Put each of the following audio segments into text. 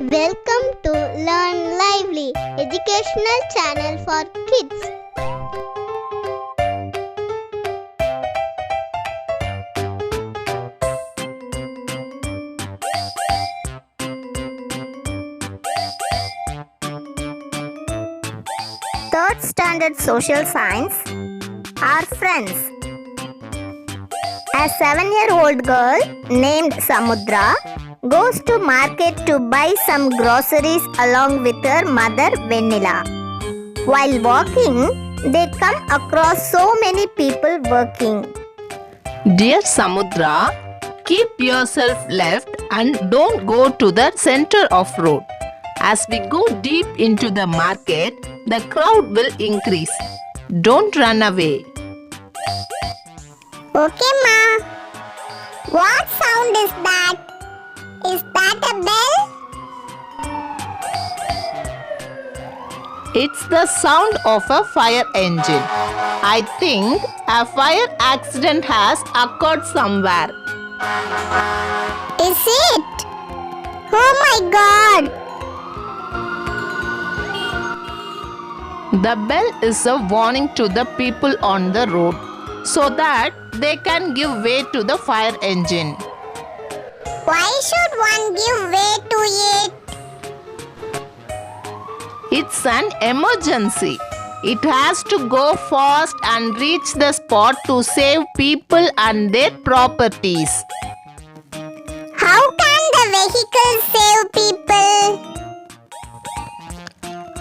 Welcome to Learn Lively, educational channel for kids. Third standard social science. Our friends. A 7-year-old girl named Samudra goes to market to buy some groceries along with her mother Venila. While walking, they come across so many people working. Dear Samudra, keep yourself left and don't go to the center of road. As we go deep into the market, the crowd will increase. Don't run away. Okay, Ma. What sound is that? Is that a bell? It's the sound of a fire engine. I think a fire accident has occurred somewhere. Is it? Oh my God! The bell is a warning to the people on the road so that they can give way to the fire engine. Why should one give way to it? It's an emergency. It has to go fast and reach the spot to save people and their properties. How can the vehicle save people?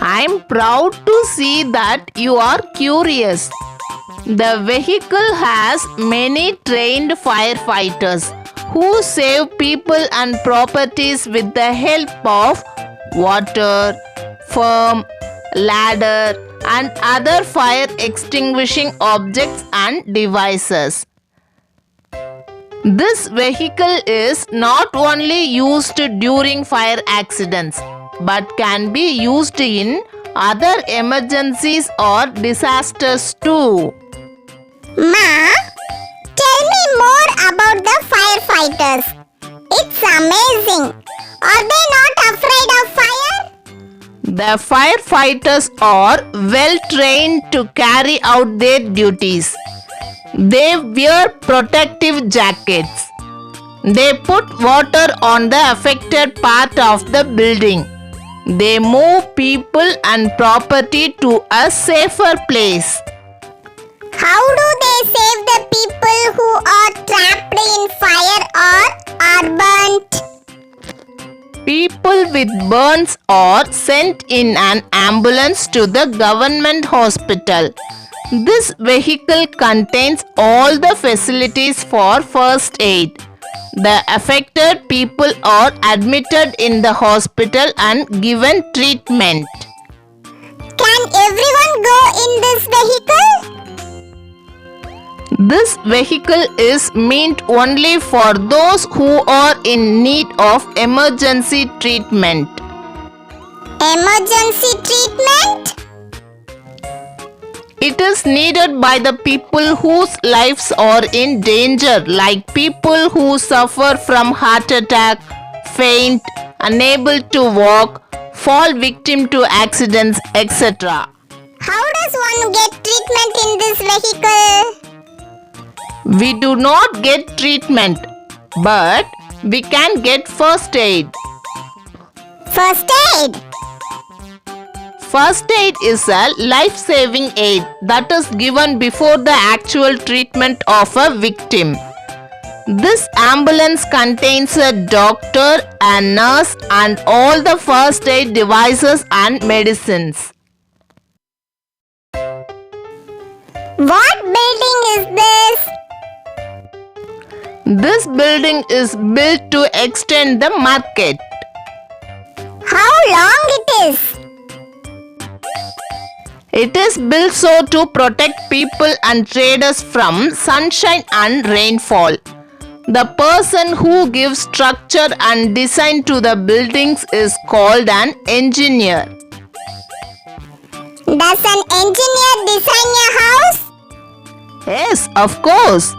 I'm proud to see that you are curious. The vehicle has many trained firefighters who save people and properties with the help of water, foam, ladder, and other fire extinguishing objects and devices. This vehicle is not only used during fire accidents but can be used in other emergencies or disasters too. Ma, tell me more about the firefighters. It's amazing. Are they not afraid of fire? The firefighters are well trained to carry out their duties. They wear protective jackets. They put water on the affected part of the building. They move people and property to a safer place. How do they save the people who are trapped in fire or are burnt? People with burns are sent in an ambulance to the government hospital. This vehicle contains all the facilities for first aid. The affected people are admitted in the hospital and given treatment. Can everyone go in this vehicle? This vehicle is meant only for those who are in need of emergency treatment. Emergency treatment? It is needed by the people whose lives are in danger, like people who suffer from heart attack, faint, unable to walk, fall victim to accidents, etc. How does one get treatment in this vehicle? We do not get treatment, but we can get first aid. First aid? First aid is a life-saving aid that is given before the actual treatment of a victim. This ambulance contains a doctor, a nurse, and all the first aid devices and medicines. What building is this? This building is built to extend the market. How long it is? It is built so to protect people and traders from sunshine and rainfall. The person who gives structure and design to the buildings is called an engineer. Does an engineer design a house? Yes, of course.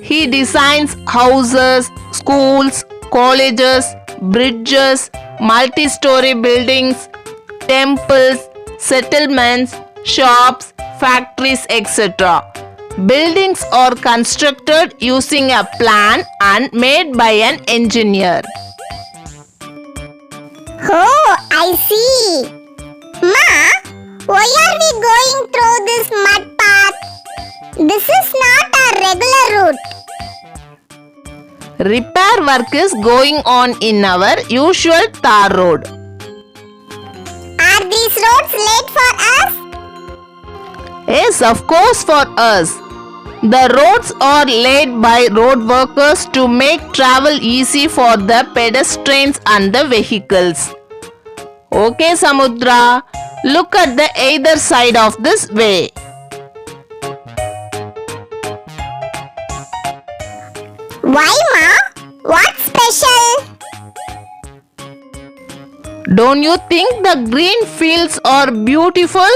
He designs houses, schools, colleges, bridges, multi-story buildings, temples, settlements, shops, factories, etc. Buildings are constructed using a plan and made by an engineer. Oh, I see. Ma, why are we going through this mud path? This is not a regular route. Repair work is going on in our usual tar road. Are these roads late for us? Yes, of course, for us. The roads are laid by road workers to make travel easy for the pedestrians and the vehicles. Okay, Samudra, look at the either side of this way. Why, Ma? What's special? Don't you think the green fields are beautiful?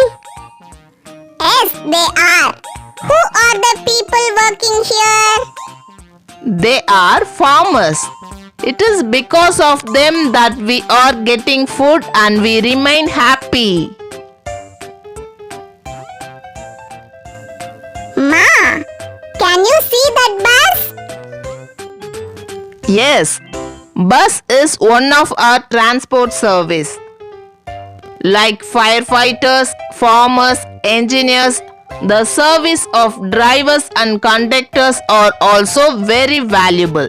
Yes, they are. Who are the people working here? They are farmers. It is because of them that we are getting food and we remain happy. Ma, can you see that bus? Yes, bus is one of our transport service. Like firefighters, farmers, engineers, the service of drivers and conductors are also very valuable.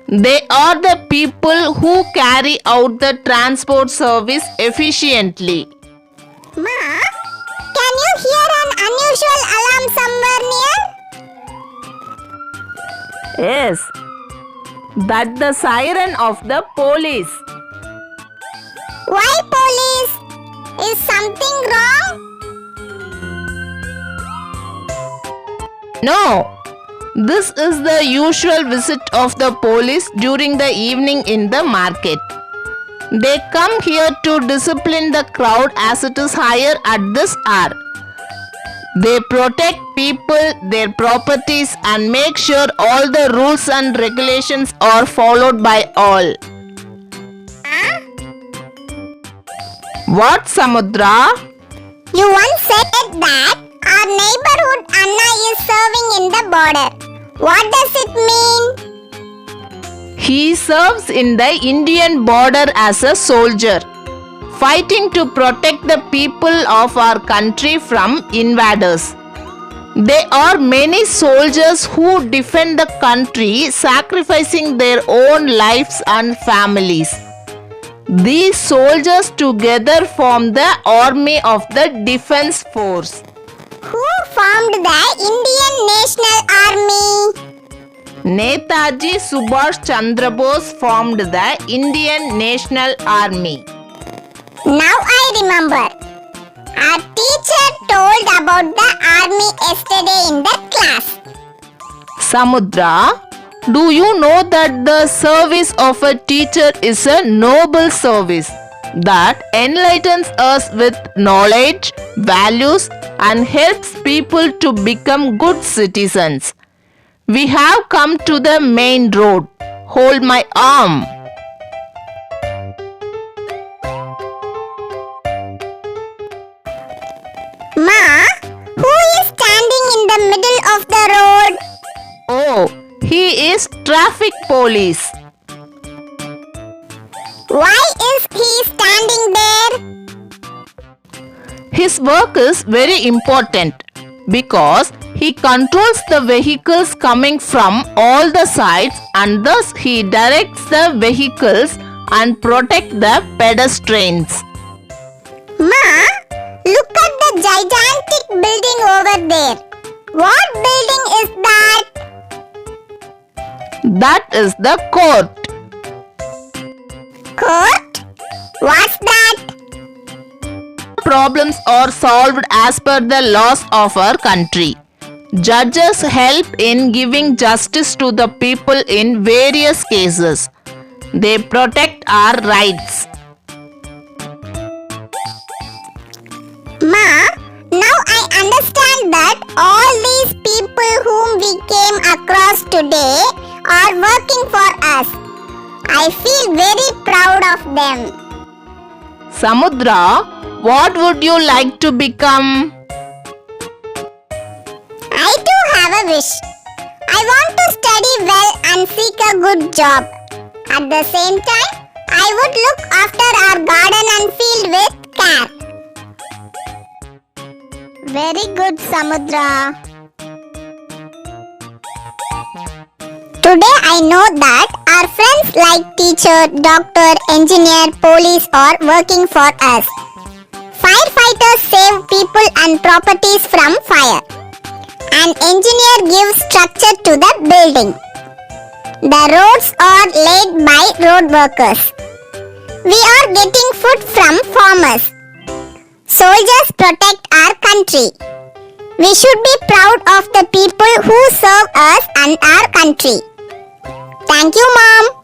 They are the people who carry out the transport service efficiently. Ma, can you hear an unusual alarm somewhere near? Yes, that's the siren of the police. Why police? Is something wrong? No, this is the usual visit of the police during the evening in the market. They come here to discipline the crowd as it is higher at this hour. They protect people, their properties and make sure all the rules and regulations are followed by all. What, Samudra? You once said that our neighborhood Anna is serving in the border. What does it mean? He serves in the Indian border as a soldier, fighting to protect the people of our country from invaders. There are many soldiers who defend the country, sacrificing their own lives and families. These soldiers together form the army of the defense force. Who formed the Indian National Army? Netaji Subhash Chandra Bose formed the Indian National Army. Now I remember. Our teacher told about the army yesterday in the class. Samudra, do you know that the service of a teacher is a noble service that enlightens us with knowledge, values, and helps people to become good citizens? We have come to the main road. Hold my arm. Ma, who is standing in the middle of the road? Oh, he is traffic police. Why is he standing there? His work is very important because he controls the vehicles coming from all the sides and thus he directs the vehicles and protects the pedestrians. Ma, look at the gigantic building over there. What building is that? That is the court. Court? What's that? Problems are solved as per the laws of our country. Judges help in giving justice to the people in various cases. They protect our rights. Ma, now I understand that all these people whom we came across today are working for us. I feel very proud of them. Samudra, what would you like to become? I too have a wish. I want to study well and seek a good job. At the same time, I would look after our garden and field with care. Very good, Samudra. Today I know that our friends like teacher, doctor, engineer, police are working for us. Firefighters save people and properties from fire. An engineer gives structure to the building. The roads are laid by road workers. We are getting food from farmers. Soldiers protect our country. We should be proud of the people who serve us and our country. Thank you, Mom.